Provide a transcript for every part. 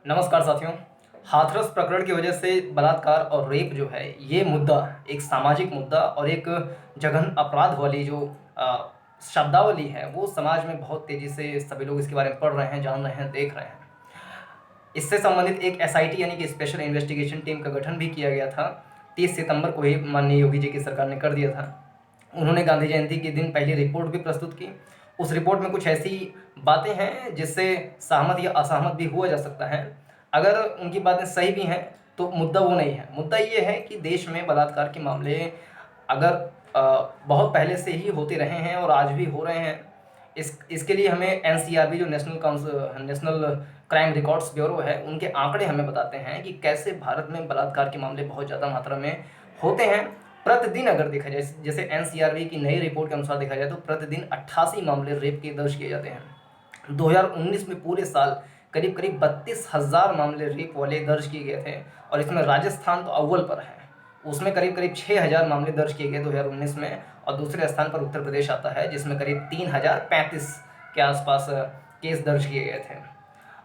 नमस्कार साथियों। हाथरस प्रकरण की वजह से बलात्कार और रेप जो है ये मुद्दा एक सामाजिक मुद्दा और एक जघन्य अपराध वाली जो शब्दावली है वो समाज में बहुत तेज़ी से सभी लोग इसके बारे में पढ़ रहे हैं, जान रहे हैं, देख रहे हैं। इससे संबंधित एक एसआईटी यानी कि स्पेशल इन्वेस्टिगेशन टीम का गठन भी किया गया था। 30 सितंबर को ही माननीय योगी जी की सरकार ने कर दिया था। उन्होंने गांधी जयंती के दिन पहली रिपोर्ट भी प्रस्तुत की। उस रिपोर्ट में कुछ ऐसी बातें हैं जिससे सहमत या असहमत भी हुआ जा सकता है। अगर उनकी बातें सही भी हैं तो मुद्दा वो नहीं है। मुद्दा ये है कि देश में बलात्कार के मामले अगर बहुत पहले से ही होते रहे हैं और आज भी हो रहे हैं। इसके लिए हमें एनसीआरबी जो नेशनल क्राइम रिकॉर्ड्स ब्यूरो है उनके आंकड़े हमें बताते हैं कि कैसे भारत में बलात्कार के मामले बहुत ज़्यादा मात्रा में होते हैं। प्रतिदिन अगर देखा जाए, जैसे एनसीआरबी की नई रिपोर्ट के अनुसार देखा जाए तो प्रतिदिन 88 मामले रेप के दर्ज किए जाते हैं। 2019 में पूरे साल करीब करीब 32,000 मामले रेप वाले दर्ज किए गए थे और इसमें राजस्थान तो अव्वल पर है। उसमें करीब करीब 6,000 मामले दर्ज किए गए 2019 में और दूसरे स्थान पर उत्तर प्रदेश आता है जिसमें करीब 3,035 के आसपास केस दर्ज किए गए थे।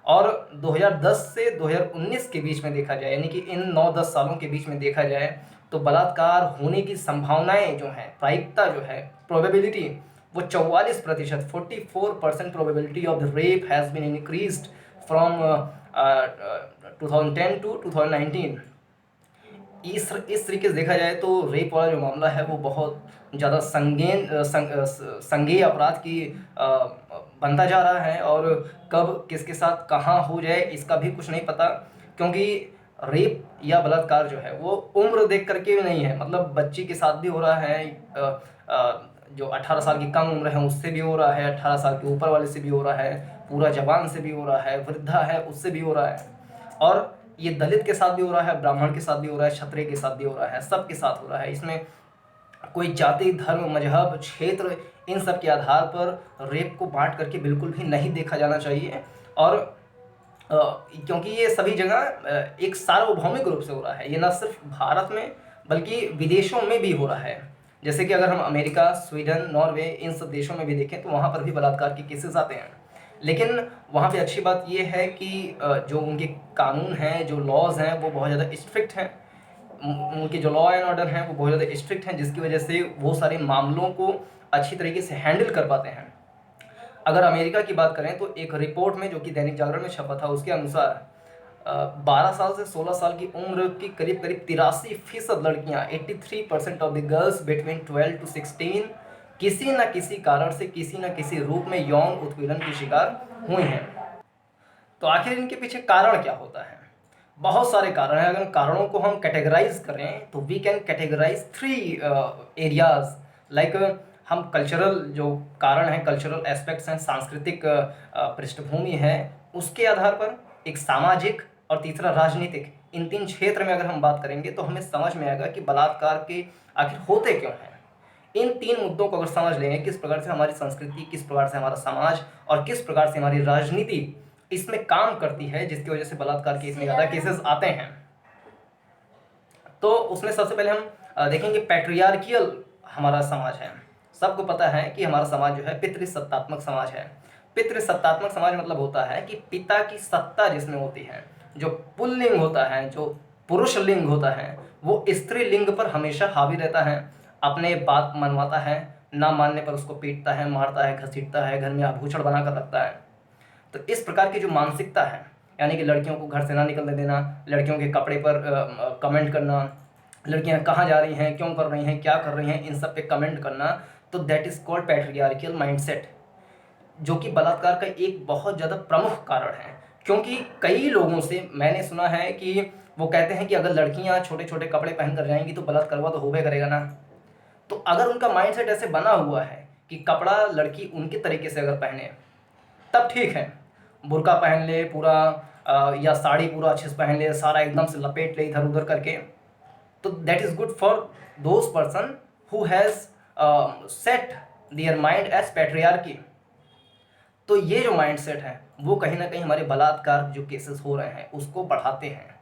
और 2010 से 2019 के बीच में देखा जाए, यानी कि इन 9-10 सालों के बीच में देखा जाए तो बलात्कार होने की संभावनाएं जो हैं, प्रायिकता जो है, प्रोबेबिलिटी, वो 44%, 44% probability of the rape has been increased from 2010 to 2019। इस तरीके से देखा जाए तो रेप वाला जो मामला है वो बहुत ज़्यादा संज्ञेय अपराध की बनता जा रहा है और कब किसके साथ कहाँ हो जाए इसका भी कुछ नहीं पता। क्योंकि रेप या बलात्कार जो है वो उम्र देख करके नहीं है, मतलब बच्ची के साथ भी हो रहा है, जो 18 साल की कम उम्र है उससे भी हो रहा है, 18 साल के ऊपर वाले से भी हो रहा है, पूरा जवान से भी हो रहा है, वृद्धा है उससे भी हो रहा है। और ये दलित के साथ भी हो रहा है, ब्राह्मण के साथ भी हो रहा है, क्षत्रिय के साथ भी हो रहा है, सबके साथ हो रहा है। इसमें कोई जाति, धर्म, मजहब, क्षेत्र, इन सब के आधार पर रेप को बांट करके बिल्कुल भी नहीं देखा जाना चाहिए। और क्योंकि ये सभी जगह एक सार्वभौमिक रूप से हो रहा है, ये न सिर्फ भारत में बल्कि विदेशों में भी हो रहा है। जैसे कि अगर हम अमेरिका, स्वीडन, नॉर्वे, इन सब देशों में भी देखें तो वहाँ पर भी बलात्कार के केसेस आते हैं। लेकिन वहाँ पे अच्छी बात ये है कि जो उनके कानून हैं, जो लॉज हैं वो बहुत ज़्यादा स्ट्रिक्ट हैं। उनके जो लॉ एंड ऑर्डर हैं वो बहुत ज़्यादा स्ट्रिक्ट हैं, जिसकी वजह से वो सारे मामलों को अच्छी तरीके से हैंडल कर पाते हैं। अगर अमेरिका की बात करें तो एक रिपोर्ट में जो कि दैनिक जागरण में छपा था उसके अनुसार 12 साल से 16 साल की उम्र की करीब करीब 83% लड़कियां, 83% of the girls between 12 to 16 किसी न किसी कारण से, किसी न किसी रूप में यौन उत्पीड़न की शिकार हुई हैं। तो आखिर इनके पीछे कारण क्या होता है? बहुत सारे कारण हैं। अगर कारणों को हम कैटेगराइज करें तो we can categorize 3 areas. Like हम कल्चरल जो कारण हैं, कल्चरल एस्पेक्ट्स हैं, सांस्कृतिक पृष्ठभूमि है, उसके आधार पर एक सामाजिक और तीसरा राजनीतिक। इन 3 क्षेत्र में अगर हम बात करेंगे तो हमें समझ में आएगा कि बलात्कार के आखिर होते क्यों हैं। इन 3 मुद्दों को अगर समझ लेंगे, किस प्रकार से हमारी संस्कृति, किस प्रकार से हमारा समाज और किस प्रकार से हमारी राजनीति इसमें काम करती है, जिसकी वजह से बलात्कार के इतने ज़्यादा केसेस आते हैं, तो उसमें सबसे पहले हम देखेंगे पैट्रियार्कियल हमारा समाज है। सबको पता है कि हमारा समाज जो है पितृसत्तात्मक समाज है। पितृसत्तात्मक समाज मतलब होता है कि पिता की सत्ता जिसमें होती है, जो पुल्लिंग होता है, जो पुरुष लिंग होता है, वो स्त्री लिंग पर हमेशा हावी रहता है, अपने बात मनवाता है, ना मानने पर उसको पीटता है, मारता है, घसीटता है, घर में आभूषण बनाकर रखता है। तो इस प्रकार की जो मानसिकता है, यानी कि लड़कियों को घर से ना निकलने देना, लड़कियों के कपड़े पर कमेंट करना, लड़कियां कहाँ जा रही हैं, क्यों कर रही हैं, क्या कर रही हैं, इन सब पे कमेंट करना, तो that is called patriarchal mindset, जो कि बलात्कार का एक बहुत ज़्यादा प्रमुख कारण है। क्योंकि कई लोगों से मैंने सुना है कि वो कहते हैं कि अगर लड़कियां छोटे छोटे कपड़े पहन कर जाएंगी तो बलात्कार तो होबे करेगा ना। तो अगर उनका माइंडसेट ऐसे बना हुआ है कि कपड़ा लड़की उनके तरीके से अगर पहने तब ठीक है, बुर्का पहन ले पूरा, या साड़ी पूरा अच्छे से पहन ले, सारा एकदम से लपेट ले इधर उधर करके, तो that is good for those person who has set their mind as patriarchy. तो ये जो माइंडसेट है वो कहीं ना कहीं हमारे बलात्कार जो केसेस हो रहे हैं उसको बढ़ाते हैं।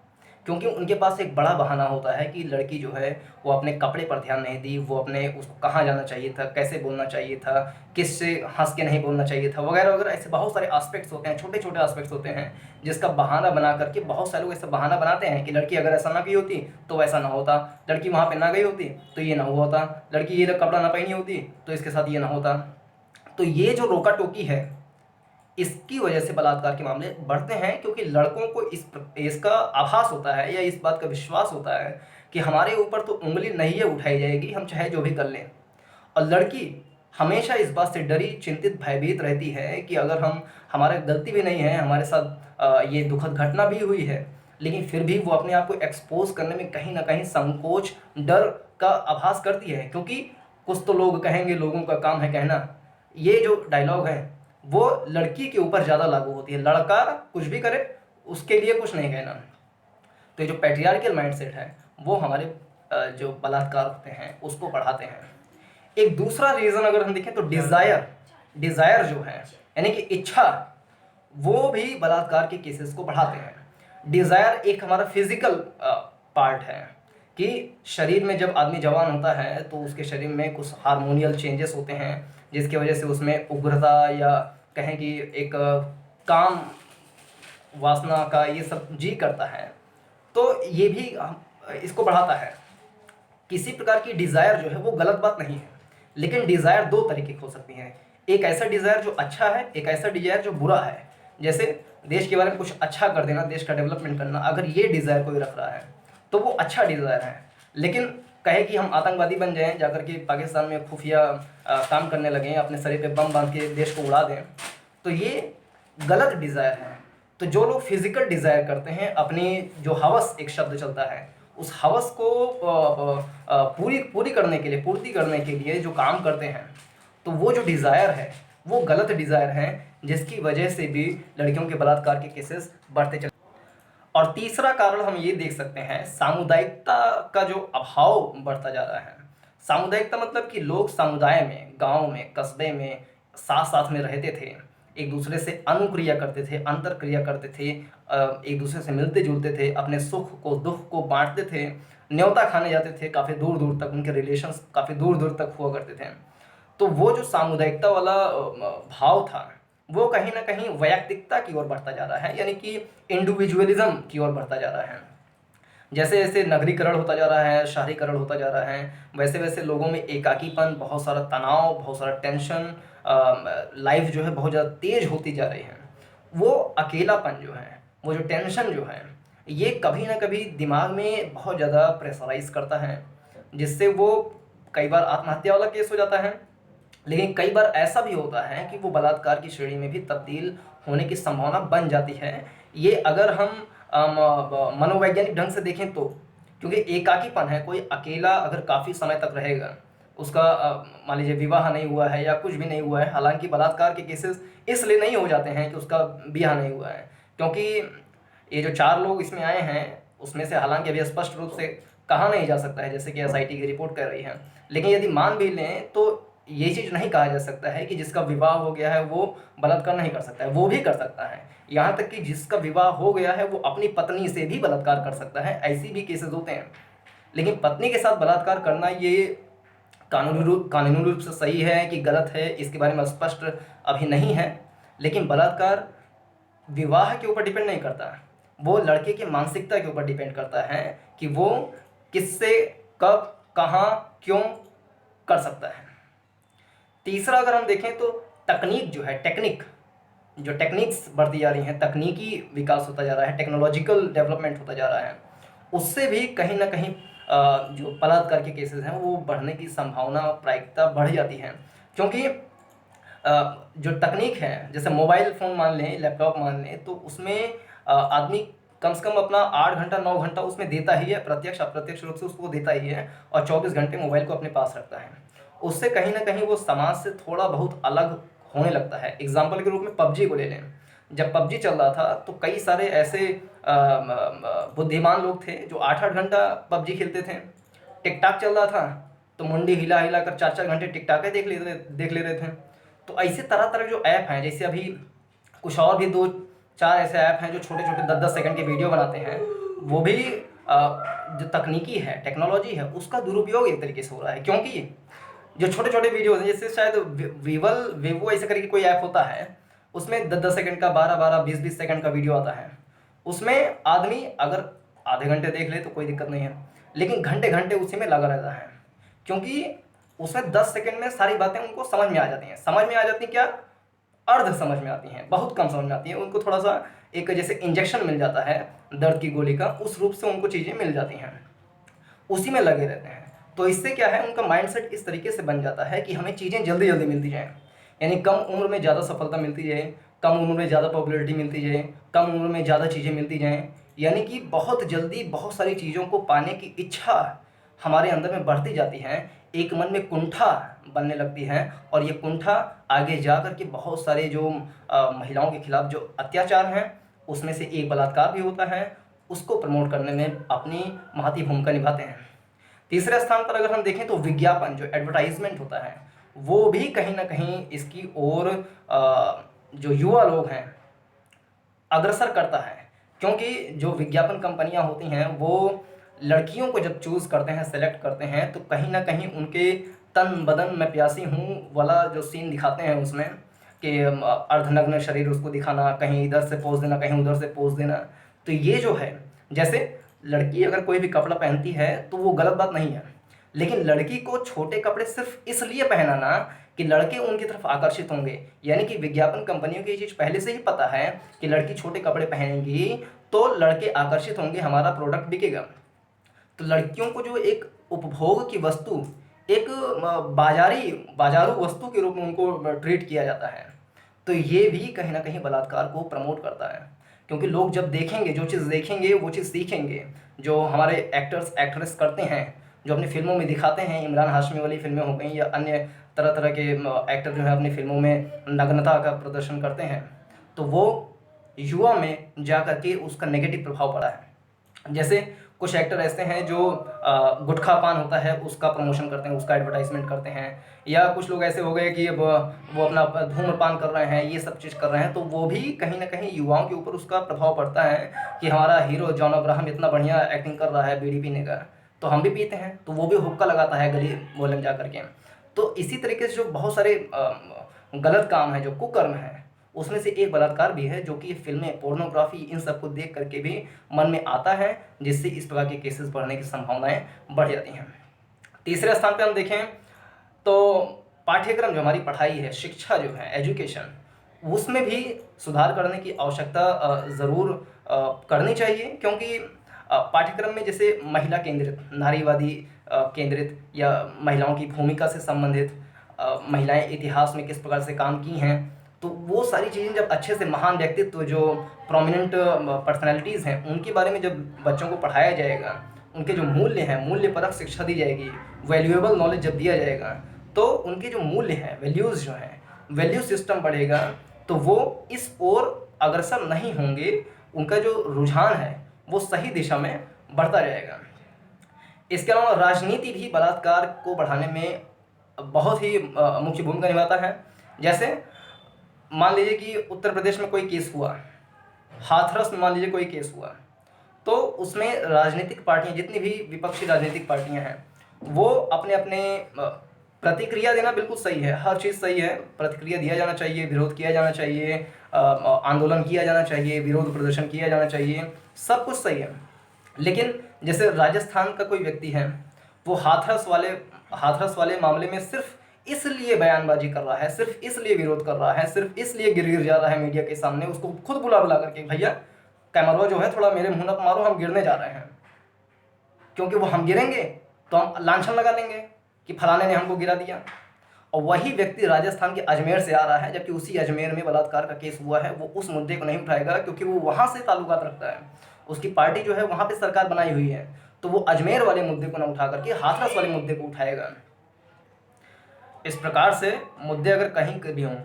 क्योंकि उनके पास एक बड़ा बहाना होता है कि लड़की जो है वो अपने कपड़े पर ध्यान नहीं दी, वो अपने उसको कहाँ जाना चाहिए था, कैसे बोलना चाहिए था, किससे हँस के नहीं बोलना चाहिए था, वगैरह वगैरह। ऐसे बहुत सारे एस्पेक्ट्स होते हैं, छोटे छोटे एस्पेक्ट्स होते हैं, जिसका बहाना बना करके बहुत सारे लोग ऐसा बहाना बनाते हैं कि लड़की अगर ऐसा ना की होती तो वैसा ना होता, लड़की वहाँ पर ना गई होती तो ये ना हुआ होता, लड़की ये कपड़ा ना पहनी होती तो इसके साथ ये ना होता। तो ये जो रोका टोकी है, इसकी वजह से बलात्कार के मामले बढ़ते हैं, क्योंकि लड़कों को इसका आभास होता है या इस बात का विश्वास होता है कि हमारे ऊपर तो उंगली नहीं है उठाई जाएगी, हम चाहे जो भी कर लें। और लड़की हमेशा इस बात से डरी, चिंतित, भयभीत रहती है कि अगर हमारा गलती भी नहीं है, हमारे साथ ये दुखद घटना भी हुई है, लेकिन फिर भी वो अपने आप को एक्सपोज करने में कहीं ना कहीं संकोच, डर का आभास करती है। क्योंकि कुछ तो लोग कहेंगे, लोगों का काम है कहना, ये जो डायलॉग है वो लड़की के ऊपर ज़्यादा लागू होती है। लड़का कुछ भी करे उसके लिए कुछ नहीं कहना। तो ये जो पैट्रियार्कल माइंडसेट है वो हमारे जो बलात्कार होते हैं उसको बढ़ाते हैं। एक दूसरा रीज़न अगर हम देखें तो डिज़ायर जो है, यानी कि इच्छा, वो भी बलात्कार के केसेस को बढ़ाते हैं। डिज़ायर एक हमारा फिजिकल पार्ट है कि शरीर में जब आदमी जवान होता है तो उसके शरीर में कुछ हार्मोनियल चेंजेस होते हैं, जिसकी वजह से उसमें उग्रता या कहें कि एक काम वासना का ये सब जी करता है, तो ये भी इसको बढ़ाता है। किसी प्रकार की डिज़ायर जो है वो गलत बात नहीं है, लेकिन डिज़ायर दो तरीके की हो सकती हैं। एक ऐसा डिज़ायर जो अच्छा है, एक ऐसा डिज़ायर जो बुरा है। जैसे देश के बारे में कुछ अच्छा कर देना, देश का डेवलपमेंट करना, अगर ये डिज़ायर कोई रख रहा है तो वो अच्छा डिज़ायर है। लेकिन कहे कि हम आतंकवादी बन जाएं, जाकर के पाकिस्तान में खुफिया काम करने लगें, अपने शरीर पे बम बांध के देश को उड़ा दें, तो ये गलत डिज़ायर है। तो जो लोग फिजिकल डिज़ायर करते हैं, अपनी जो हवस एक शब्द चलता है, उस हवस को पूरी करने के लिए, पूर्ति करने के लिए जो काम करते हैं, तो वो जो डिज़ायर है वो गलत डिज़ायर है, जिसकी वजह से भी लड़कियों के बलात्कार के केसेस बढ़ते चले। और तीसरा कारण हम ये देख सकते हैं, सामुदायिकता का जो अभाव बढ़ता जा रहा है। सामुदायिकता मतलब कि लोग समुदाय में, गांव में, कस्बे में साथ साथ में रहते थे, एक दूसरे से अनुक्रिया करते थे, अंतर क्रिया करते थे, एक दूसरे से मिलते जुलते थे, अपने सुख को दुख को बांटते थे, न्योता खाने जाते थे, काफ़ी दूर दूर तक उनके रिलेशंस काफ़ी दूर दूर तक हुआ करते थे। तो वो जो सामुदायिकता वाला भाव था वो कहीं ना कहीं वैयक्तिकता की ओर बढ़ता जा रहा है, यानी कि इंडिविजुअलिज्म की ओर बढ़ता जा रहा है। जैसे जैसे नगरीकरण होता जा रहा है, शहरीकरण होता जा रहा है, वैसे वैसे लोगों में एकाकीपन, बहुत सारा तनाव, बहुत सारा टेंशन, लाइफ जो है बहुत ज़्यादा तेज होती जा रही है। वो अकेलापन जो है, वो जो टेंशन जो है, ये कभी ना कभी दिमाग में बहुत ज़्यादा प्रेशराइज करता है, जिससे वो कई बार आत्महत्या वाला केस हो जाता है। लेकिन कई बार ऐसा भी होता है कि वो बलात्कार की श्रेणी में भी तब्दील होने की संभावना बन जाती है। ये अगर हम मनोवैज्ञानिक ढंग से देखें तो, क्योंकि एकाकीपन है, कोई अकेला अगर काफ़ी समय तक रहेगा, उसका मान लीजिए विवाह नहीं हुआ है या कुछ भी नहीं हुआ है, हालांकि बलात्कार के केसेस इसलिए नहीं हो जाते हैं कि उसका ब्याह नहीं हुआ है, क्योंकि ये जो 4 लोग इसमें आए हैं उसमें से हालांकि अभी स्पष्ट रूप से कहा नहीं जा सकता है, जैसे कि एसआईटी की रिपोर्ट कर रही है, लेकिन यदि मान भी लें तो ये चीज़ नहीं कहा जा सकता है कि जिसका विवाह हो गया है वो बलात्कार नहीं कर सकता है, वो भी कर सकता है। यहाँ तक कि जिसका विवाह हो गया है वो अपनी पत्नी से भी बलात्कार कर सकता है, ऐसी भी केसेस होते हैं। लेकिन पत्नी के साथ बलात्कार करना ये कानूनी रूप से सही है कि गलत है, इसके बारे में स्पष्ट अभी नहीं है। लेकिन बलात्कार विवाह के ऊपर डिपेंड नहीं करता, वो लड़के की मानसिकता के ऊपर डिपेंड करता है कि वो किससे, कब, कहाँ, क्यों कर सकता है। तीसरा अगर हम देखें तो तकनीक जो है, जो टेक्निक्स बढ़ती जा रही हैं, तकनीकी विकास होता जा रहा है, टेक्नोलॉजिकल डेवलपमेंट होता जा रहा है, उससे भी कहीं ना कहीं जो बलात्कार के केसेस हैं वो बढ़ने की संभावना, प्रायिकता बढ़ जाती है। क्योंकि जो तकनीक है, जैसे मोबाइल फ़ोन मान लें, लैपटॉप मान लें, तो उसमें आदमी कम से कम अपना 8 घंटा 9 घंटा उसमें देता ही है, प्रत्यक्ष अप्रत्यक्ष रूप से उसको देता ही है, और 24 घंटे मोबाइल को अपने पास रखता है। उससे कहीं ना कहीं वो समाज से थोड़ा बहुत अलग होने लगता है। एग्जाम्पल के रूप में पबजी को ले लें। जब पबजी चल रहा था तो कई सारे ऐसे बुद्धिमान लोग थे जो 8-8 घंटा पबजी खेलते थे। टिकटॉक चल रहा था तो मुंडी हिला हिला कर 4-4 घंटे टिकटॉक देख ले रहे थे। तो ऐसे तरह तरह जो ऐप हैं, जैसे अभी कुछ और भी 2-4 ऐसे ऐप हैं जो छोटे छोटे 10-10 सेकंड के वीडियो बनाते हैं, वो भी जो तकनीकी है, टेक्नोलॉजी है, उसका दुरुपयोग एक तरीके से हो रहा है। क्योंकि जो छोटे-छोटे वीडियोज़ हैं, जैसे शायद वीवो ऐसे करके कोई ऐप होता है, उसमें 10-10 सेकंड का, 12-12, 20-20 सेकंड का वीडियो आता है। उसमें आदमी अगर आधे घंटे देख ले तो कोई दिक्कत नहीं है, लेकिन घंटे-घंटे उसी में लगा रहता है। क्योंकि उसमें 10 सेकंड में सारी बातें उनको समझ में आ जाती हैं। समझ में आ जाती हैं क्या? अर्ध समझ में आती हैं, बहुत कम समझ में आती हैं। उनको थोड़ा-सा एक जैसे इंजेक्शन मिल जाता है दर्द की गोली का, उस रूप से उनको चीज़ें मिल जाती हैं। उसी में लगे रहते हैं। तो इससे क्या है, उनका माइंडसेट इस तरीके से बन जाता है कि हमें चीज़ें जल्दी-जल्दी मिलती जाएँ। यानी कम उम्र में ज़्यादा सफलता मिलती जाए, कम उम्र में ज़्यादा पॉपुलैरिटी मिलती जाए, कम उम्र में ज़्यादा चीज़ें मिलती जाएँ। यानी कि बहुत जल्दी बहुत सारी चीज़ों को पाने की इच्छा हमारे अंदर में बढ़ती जाती है। एक मन में कुंठा बनने लगती है और ये कुंठा आगे जा कर के बहुत सारे जो महिलाओं के खिलाफ जो अत्याचार हैं, उसमें से एक बलात्कार भी होता है, उसको प्रमोट करने में अपनी महती भूमिका निभाते हैं। तीसरे स्थान पर अगर हम देखें तो विज्ञापन, जो एडवर्टाइज़मेंट होता है, वो भी कहीं न कहीं इसकी ओर जो युवा लोग हैं, अग्रसर करता है। क्योंकि जो विज्ञापन कंपनियाँ होती हैं, वो लड़कियों को जब चूज़ करते हैं, सेलेक्ट करते हैं, तो कहीं न कहीं उनके तन बदन मैं प्यासी हूँ वाला जो सीन दिखाते हैं उसमें कि अर्धनग्न शरीर उसको दिखाना, कहीं इधर से पोज़ देना, कहीं उधर से पोज़ देना। तो ये जो है, जैसे लड़की अगर कोई भी कपड़ा पहनती है, तो वो गलत बात नहीं है। लेकिन लड़की को छोटे कपड़े सिर्फ़ इसलिए पहनाना कि लड़के उनकी तरफ आकर्षित होंगे। यानी कि विज्ञापन कंपनियों को ये चीज़ पहले से ही पता है कि लड़की छोटे कपड़े पहनेगी तो लड़के आकर्षित होंगे, हमारा प्रोडक्ट बिकेगा। तो लड़कियों को जो एक उपभोग की वस्तु, एक बाज़ारू वस्तु के रूप में उनको ट्रीट किया जाता है। तो ये भी कहीं न कहीं बलात्कार को प्रमोट करता है। क्योंकि लोग जब देखेंगे, जो चीज़ देखेंगे वो चीज़ सीखेंगे। जो हमारे एक्टर्स, एक्ट्रेस करते हैं, जो अपनी फ़िल्मों में दिखाते हैं, इमरान हाशमी वाली फ़िल्में हो गई या अन्य तरह-तरह के एक्टर जो है अपनी फ़िल्मों में नग्नता का प्रदर्शन करते हैं, तो वो युवा में जा कर के उसका नेगेटिव प्रभाव पड़ा है। जैसे कुछ एक्टर ऐसे हैं जो गुटखा पान होता है उसका प्रमोशन करते हैं, उसका एडवर्टाइज़मेंट करते हैं, या कुछ लोग ऐसे हो गए कि अब वो अपना धूम्रपान कर रहे हैं, ये सब चीज़ कर रहे हैं, तो वो भी कहीं न कहीं युवाओं के ऊपर उसका प्रभाव पड़ता है कि हमारा हीरो जॉन अब्राहम इतना बढ़िया एक्टिंग कर रहा है बीड़ी पीने का, तो हम भी पीते हैं, तो वो भी हुक्का लगाता है गली मोहल्ले में जा कर के। तो इसी तरीके से जो बहुत सारे गलत काम हैं, जो कुकर्म हैं, उसमें से एक बलात्कार भी है, जो कि फ़िल्में, पोर्नोग्राफ़ी, इन सब को देख कर के भी मन में आता है, जिससे इस प्रकार के केसेस बढ़ने की संभावनाएँ बढ़ जाती हैं। तीसरे स्थान पे हम देखें तो पाठ्यक्रम, जो हमारी पढ़ाई है, शिक्षा जो है, एजुकेशन, उसमें भी सुधार करने की आवश्यकता ज़रूर करनी चाहिए। क्योंकि पाठ्यक्रम में जैसे महिला केंद्रित, नारीवादी केंद्रित, या महिलाओं की भूमिका से संबंधित, महिलाएँ इतिहास में किस प्रकार से काम की हैं, तो वो सारी चीज़ें जब अच्छे से, महान व्यक्तित्व जो प्रोमिनेंट पर्सनैलिटीज़ हैं, उनके बारे में जब बच्चों को पढ़ाया जाएगा, उनके जो मूल्य हैं, मूल्यपरक शिक्षा दी जाएगी, वैल्यूएबल नॉलेज जब दिया जाएगा, तो उनके जो मूल्य हैं, वैल्यूज़ जो हैं, वैल्यू सिस्टम बढ़ेगा, तो वो इस ओर अग्रसर नहीं होंगे, उनका जो रुझान है, वो सही दिशा में बढ़ता जाएगा। इसके अलावा राजनीति भी बलात्कार को बढ़ाने में बहुत ही मुख्य भूमिका निभाता है। जैसे मान लीजिए कि उत्तर प्रदेश में कोई केस हुआ, हाथरस में मान लीजिए कोई केस हुआ, तो उसमें राजनीतिक पार्टियाँ, जितनी भी विपक्षी राजनीतिक पार्टियाँ हैं, वो अपने-अपने प्रतिक्रिया देना बिल्कुल सही है, हर चीज़ सही है, प्रतिक्रिया दिया जाना चाहिए, विरोध किया जाना चाहिए, आंदोलन किया जाना चाहिए, विरोध प्रदर्शन किया जाना चाहिए, सब कुछ सही है। लेकिन जैसे राजस्थान का कोई व्यक्ति है, वो हाथरस वाले मामले में सिर्फ़ इसलिए बयानबाज़ी कर रहा है, सिर्फ़ इसलिए विरोध कर रहा है, सिर्फ़ इसलिए गिर-गिर जा रहा है मीडिया के सामने, उसको खुद बुला-बुला करके, भैया कैमरा जो है थोड़ा मेरे मुँह ना मारो, हम गिरने जा रहे हैं। क्योंकि वो हम गिरेंगे तो हम लांछन लगा लेंगे कि फलाने ने हमको गिरा दिया। और वही व्यक्ति राजस्थान के अजमेर से आ रहा है, जबकि उसी अजमेर में बलात्कार का केस हुआ है, वो उस मुद्दे को नहीं उठाएगा क्योंकि वो वहाँ से ताल्लुकात रखता है। उसकी पार्टी जो है वहाँ पे सरकार बनाई हुई है, तो वो अजमेर वाले मुद्दे को ना उठा करके हाथरस वाले मुद्दे को उठाएगा। इस प्रकार से मुद्दे अगर कहीं के भी हों,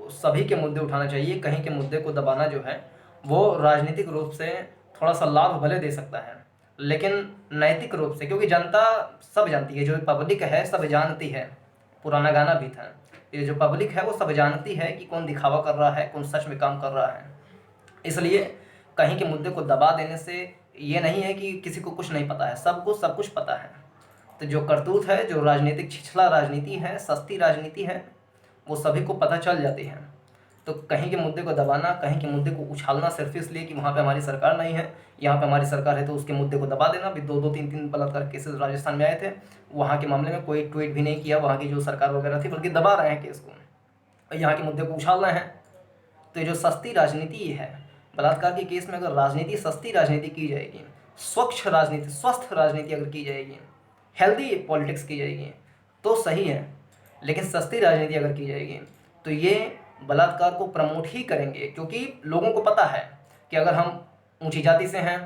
सभी के मुद्दे उठाना चाहिए। कहीं के मुद्दे को दबाना जो है, वो राजनीतिक रूप से थोड़ा-सा लाभ भले दे सकता है, लेकिन नैतिक रूप से, क्योंकि जनता सब जानती है, जो पब्लिक है सब जानती है। पुराना गाना भी था, ये जो पब्लिक है वो सब जानती है कि कौन दिखावा कर रहा है, कौन सच में काम कर रहा है। इसलिए कहीं के मुद्दे को दबा देने से ये नहीं है कि किसी को कुछ नहीं पता है, सबको सब कुछ पता है। तो जो करतूत है, जो राजनीतिक छिछला राजनीति है, सस्ती राजनीति है, वो सभी को पता चल जाती है। तो कहीं के मुद्दे को दबाना, कहीं के मुद्दे को उछालना सिर्फ इसलिए कि वहाँ पे हमारी सरकार नहीं है, यहाँ पे हमारी सरकार है तो उसके मुद्दे को दबा देना। अभी 2-2, 3-3 बलात्कार केसेस राजस्थान में आए थे, वहाँ के मामले में कोई ट्वीट भी नहीं किया वहाँ की जो सरकार वगैरह थी, बल्कि दबा रहे हैं केस को, यहाँ के मुद्दे को उछाल रहे हैं। तो ये जो सस्ती राजनीति है, बलात्कार के केस में अगर राजनीति, सस्ती राजनीति की जाएगी, स्वच्छ राजनीति, स्वस्थ राजनीति अगर की जाएगी, हेल्दी पॉलिटिक्स की जाएगी तो सही है। लेकिन सस्ती राजनीति अगर की जाएगी तो ये बलात्कार को प्रमोट ही करेंगे, क्योंकि लोगों को पता है कि अगर हम ऊंची जाति से हैं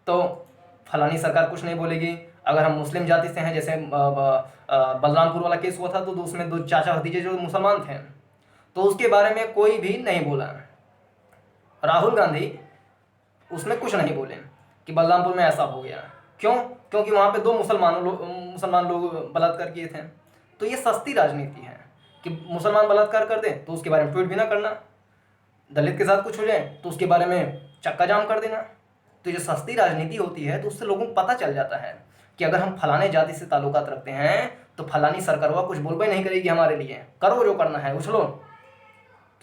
तो फलानी सरकार कुछ नहीं बोलेगी, अगर हम मुस्लिम जाति से हैं, जैसे बलरामपुर वाला केस हुआ था तो उसमें 2 चाचा भतीजे जो मुसलमान थे, तो उसके बारे में कोई भी नहीं बोला। राहुल गांधी उसमें कुछ नहीं बोले कि बलरामपुर में ऐसा हो गया। क्यों? क्योंकि वहाँ पे 2 मुसलमान लोग बलात्कार किए थे। तो ये सस्ती राजनीति है कि मुसलमान बलात्कार कर दें तो उसके बारे में ट्वीट भी ना करना, दलित के साथ कुछ हो जाए तो उसके बारे में चक्का जाम कर देना। तो जो सस्ती राजनीति होती है तो उससे लोगों को पता चल जाता है कि अगर हम फलाने जाति से ताल्लुकात रखते हैं तो फलानी सरकारवा कुछ बोलबे नहीं करेगी हमारे लिए, करो जो करना है, उछलो।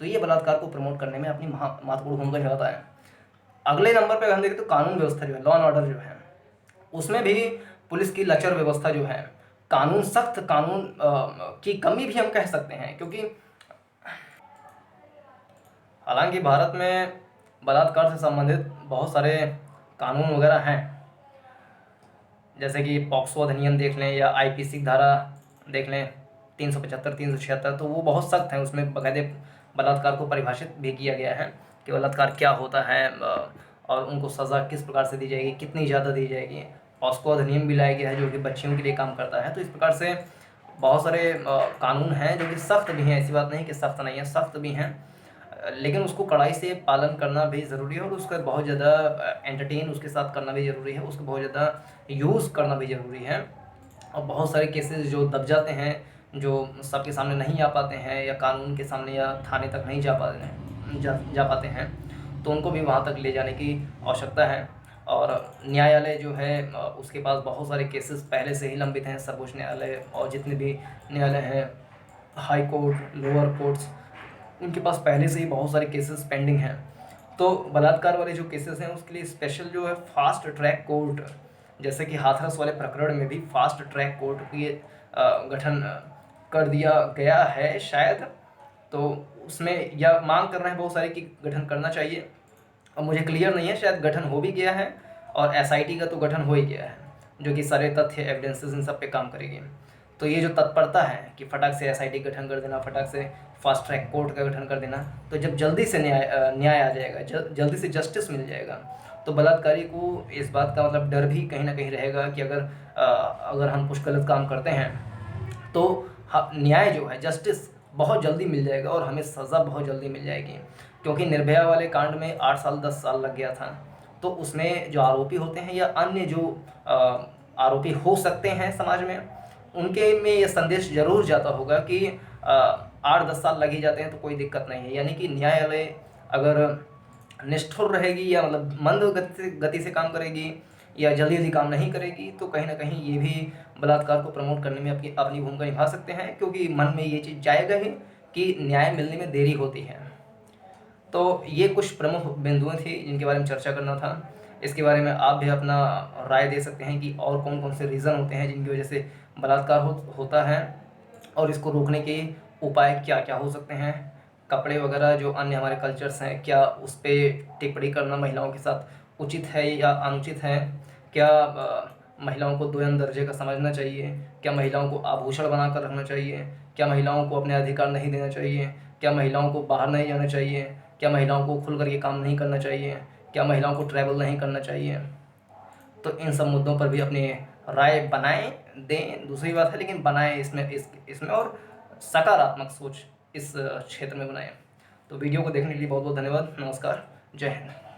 तो ये बलात्कार को प्रमोट करने में अपनी महत्वपूर्ण भूमिका निभाता है। अगले नंबर पर हम देखें तो कानून व्यवस्था जो है, लॉ एंड ऑर्डर जो है, उसमें भी पुलिस की लचर व्यवस्था जो है, कानून, सख्त कानून की कमी भी हम कह सकते हैं। क्योंकि हालांकि भारत में बलात्कार से संबंधित बहुत सारे कानून वगैरह हैं, जैसे कि पॉक्सो अधिनियम देख लें या आईपीसी धारा देख लें 375, 376, तो वो बहुत सख्त हैं। उसमें बाकायदे बलात्कार को परिभाषित भी किया गया है कि बलात्कार क्या होता है और उनको सज़ा किस प्रकार से दी जाएगी, कितनी ज़्यादा दी जाएगी। पॉक्सो अधिनियम भी लाया गया है जो कि बच्चियों के लिए काम करता है। तो इस प्रकार से बहुत सारे कानून हैं जो कि सख्त भी हैं, ऐसी बात नहीं कि सख्त नहीं है, सख्त भी हैं, लेकिन उसको कड़ाई से पालन करना भी ज़रूरी है और उसका बहुत ज़्यादा एंटरटेन उसके साथ करना भी ज़रूरी है, उसको बहुत ज़्यादा यूज़ करना भी ज़रूरी है। और बहुत सारे केसेस जो दब जाते हैं, जो सबके सामने नहीं आ पाते हैं या कानून के सामने या थाने तक नहीं जा पाते हैं, तो उनको भी वहाँ तक ले जाने की आवश्यकता है। और न्यायालय जो है उसके पास बहुत सारे केसेस पहले से ही लंबित हैं, सर्वोच्च न्यायालय और जितने भी न्यायालय हैं, हाई कोर्ट, लोअर कोर्ट्स, उनके पास पहले से ही बहुत सारे केसेस पेंडिंग हैं। तो बलात्कार वाले जो केसेस हैं उसके लिए स्पेशल जो है फास्ट ट्रैक कोर्ट, जैसे कि हाथरस वाले प्रकरण में भी फास्ट ट्रैक कोर्ट की गठन कर दिया गया है शायद। तो उसमें यह मांग कर रहे हैं बहुत सारे कि गठन करना चाहिए, और मुझे क्लियर नहीं है, शायद गठन हो भी गया है और एसआईटी का तो गठन हो ही गया है, जो कि सारे तथ्य, एविडेंसेस, इन सब पे काम करेगी। तो ये जो तत्परता है कि फटाक से एसआईटी गठन कर देना, फटाक से फास्ट ट्रैक कोर्ट का गठन कर देना, तो जब जल्दी से न्याय आ जाएगा, जल्दी से जस्टिस मिल जाएगा, तो बलात्कारी को इस बात का मतलब डर भी कहीं ना कहीं रहेगा कि अगर हम कुछ गलत काम करते हैं तो न्याय जो है, जस्टिस बहुत जल्दी मिल जाएगा और हमें सज़ा बहुत जल्दी मिल जाएगी। क्योंकि निर्भया वाले कांड में 8 साल 10 साल लग गया था, तो उसमें जो आरोपी होते हैं या अन्य जो आरोपी हो सकते हैं समाज में, उनके में ये संदेश जरूर जाता होगा कि 8-10 साल लग ही जाते हैं तो कोई दिक्कत नहीं है। यानी कि न्यायालय अगर निष्ठुर रहेगी या मतलब मंद गति से काम करेगी या जल्दी जल्दी काम नहीं करेगी, तो कहीं ना कहीं ये भी बलात्कार को प्रमोट करने में अपनी भूमिका निभा सकते हैं, क्योंकि मन में ये चीज़ जाएगा ही कि न्याय मिलने में देरी होती है। तो ये कुछ प्रमुख बिंदुएं थी जिनके बारे में चर्चा करना था। इसके बारे में आप भी अपना राय दे सकते हैं कि और कौन कौन से रीज़न होते हैं जिनकी वजह से बलात्कार होता है और इसको रोकने के उपाय क्या क्या हो सकते हैं। कपड़े वगैरह जो अन्य हमारे कल्चर्स हैं, क्या उस पर टिप्पणी करना महिलाओं के साथ उचित है या अनुचित है? क्या महिलाओं को दोयम दर्जे का समझना चाहिए? क्या महिलाओं को आभूषण बनाकर रखना चाहिए? क्या महिलाओं को अपने अधिकार नहीं देना चाहिए? क्या महिलाओं को बाहर नहीं जाना चाहिए? क्या महिलाओं को खुल करके काम नहीं करना चाहिए? क्या महिलाओं को ट्रैवल नहीं करना चाहिए? तो इन सब मुद्दों पर भी अपनी राय बनाएं, दें, दूसरी बात है, लेकिन बनाएं इसमें और सकारात्मक सोच इस क्षेत्र में बनाएं। तो वीडियो को देखने के लिए बहुत बहुत धन्यवाद। नमस्कार, जय हिंद।